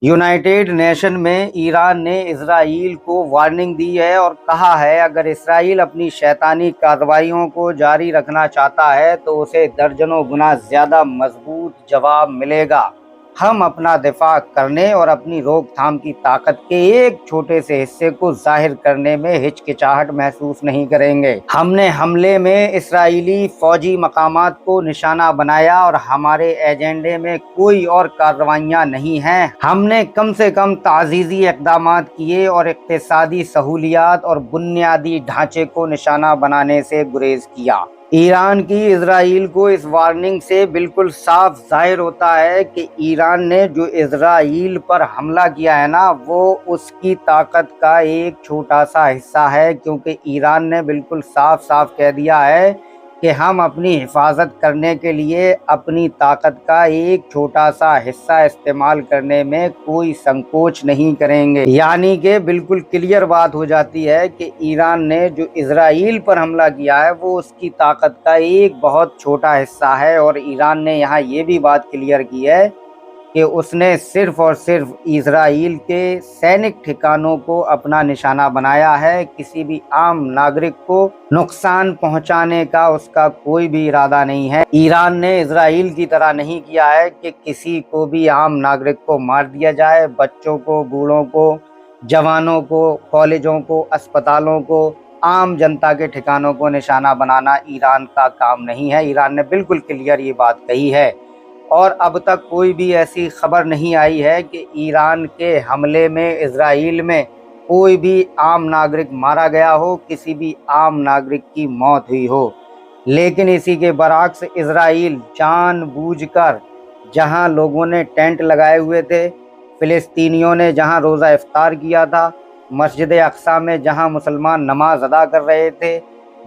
United nation में Iran ने Israel को वार्निंग दी है और कहा है अगर इजराइल अपनी शैतानी कार्रवाइयों को जारी रखना चाहता है तो उसे दर्जनों गुना ज्यादा मजबूत जवाब मिलेगा। हम अपना दिफा करने और अपनी रोकथाम की ताकत के एक छोटे से हिस्से को जाहिर करने में हिचकिचाहट महसूस नहीं करेंगे। हमने हमले में इस्राएली फौजी मकामात को निशाना बनाया और हमारे एजेंडे में कोई और कार्रवाइयां नहीं हैं। हमने कम से कम ताज़ीज़ी इक़दाम किए और इक़्तिसादी सहूलियात और बुनियादी ढांचे को निशाना बनाने से गुरेज किया। ईरान की इजराइल को इस वार्निंग से बिल्कुल साफ जाहिर होता है कि ईरान ने जो इजराइल पर हमला किया है ना, वो उसकी ताकत का एक छोटा सा हिस्सा है, क्योंकि ईरान ने बिल्कुल साफ साफ कह दिया है कि हम अपनी हिफाजत करने के लिए अपनी ताकत का एक छोटा सा हिस्सा इस्तेमाल करने में कोई संकोच नहीं करेंगे। यानी कि बिल्कुल क्लियर बात हो जाती है कि ईरान ने जो इजराइल पर हमला किया है वो उसकी ताकत का एक बहुत छोटा हिस्सा है। और ईरान ने यहाँ ये भी बात क्लियर की है कि उसने सिर्फ और सिर्फ इजराइल के सैनिक ठिकानों को अपना निशाना बनाया है। किसी भी आम नागरिक को नुकसान पहुंचाने का उसका कोई भी इरादा नहीं है। ईरान ने इजराइल की तरह नहीं किया है कि किसी को भी आम नागरिक को मार दिया जाए। बच्चों को, बूढ़ों को, जवानों को, कॉलेजों को, अस्पतालों को, आम जनता के ठिकानों को निशाना बनाना ईरान का काम नहीं है। ईरान ने बिल्कुल क्लियर ये बात कही है और अब तक कोई भी ऐसी खबर नहीं आई है कि ईरान के हमले में इजराइल में कोई भी आम नागरिक मारा गया हो, किसी भी आम नागरिक की मौत हुई हो। लेकिन इसी के बरअक्स इजराइल जानबूझकर, जहां लोगों ने टेंट लगाए हुए थे, फिलिस्तीनियों ने जहां रोज़ा इफ्तार किया था, मस्जिद अक्सा में जहां मुसलमान नमाज अदा कर रहे थे,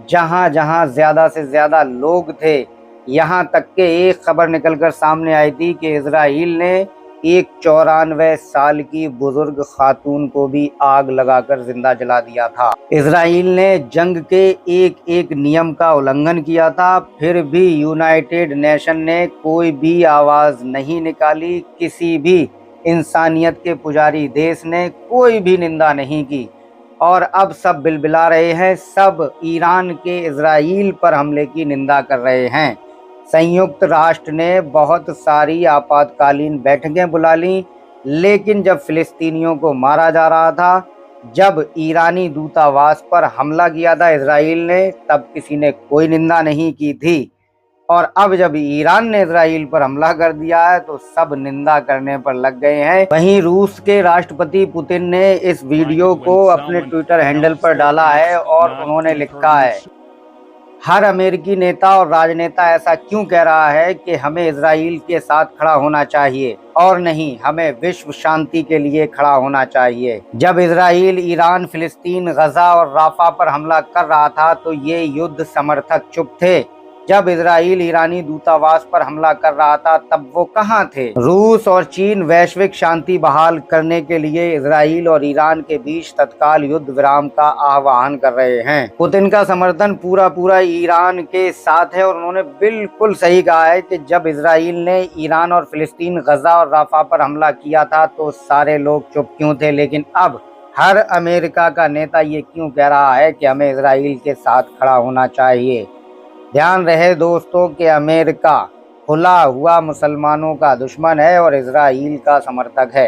जहां जहां ज़्यादा से ज़्यादा लोग थे, यहाँ तक के एक खबर निकलकर सामने आई थी कि इजराइल ने एक 94 साल की बुजुर्ग खातून को भी आग लगाकर जिंदा जला दिया था। इजराइल ने जंग के एक एक नियम का उल्लंघन किया था, फिर भी यूनाइटेड नेशन ने कोई भी आवाज़ नहीं निकाली। किसी भी इंसानियत के पुजारी देश ने कोई भी निंदा नहीं की और अब सब बिलबिला रहे हैं। सब ईरान के इजराइल पर हमले की निंदा कर रहे हैं। संयुक्त राष्ट्र ने बहुत सारी आपातकालीन बैठकें बुला लीं, लेकिन जब फिलिस्तीनियों को मारा जा रहा था, जब ईरानी दूतावास पर हमला किया था इजराइल ने, तब किसी ने कोई निंदा नहीं की थी। और अब जब ईरान ने इजराइल पर हमला कर दिया है तो सब निंदा करने पर लग गए हैं। वहीं रूस के राष्ट्रपति पुतिन ने इस वीडियो को अपने ट्विटर हैंडल पर डाला है और उन्होंने लिखा है, हर अमेरिकी नेता और राजनेता ऐसा क्यों कह रहा है कि हमें इजराइल के साथ खड़ा होना चाहिए और नहीं, हमें विश्व शांति के लिए खड़ा होना चाहिए। जब इजराइल, ईरान, फिलिस्तीन, गजा और राफा पर हमला कर रहा था तो ये युद्ध समर्थक चुप थे। जब इजराइल ईरानी दूतावास पर हमला कर रहा था तब वो कहाँ थे? रूस और चीन वैश्विक शांति बहाल करने के लिए इजराइल और ईरान के बीच तत्काल युद्ध विराम का आह्वान कर रहे हैं। पुतिन का समर्थन पूरा पूरा ईरान के साथ है और उन्होंने बिल्कुल सही कहा है कि जब इजराइल ने ईरान और फिलिस्तीन, गजा और राफा पर हमला किया था तो सारे लोग चुप क्यों थे, लेकिन अब हर अमेरिका का नेता ये क्यों कह रहा है कि हमें इजराइल के साथ खड़ा होना चाहिए? ध्यान रहे दोस्तों कि अमेरिका खुला हुआ मुसलमानों का दुश्मन है और इजराइल का समर्थक है।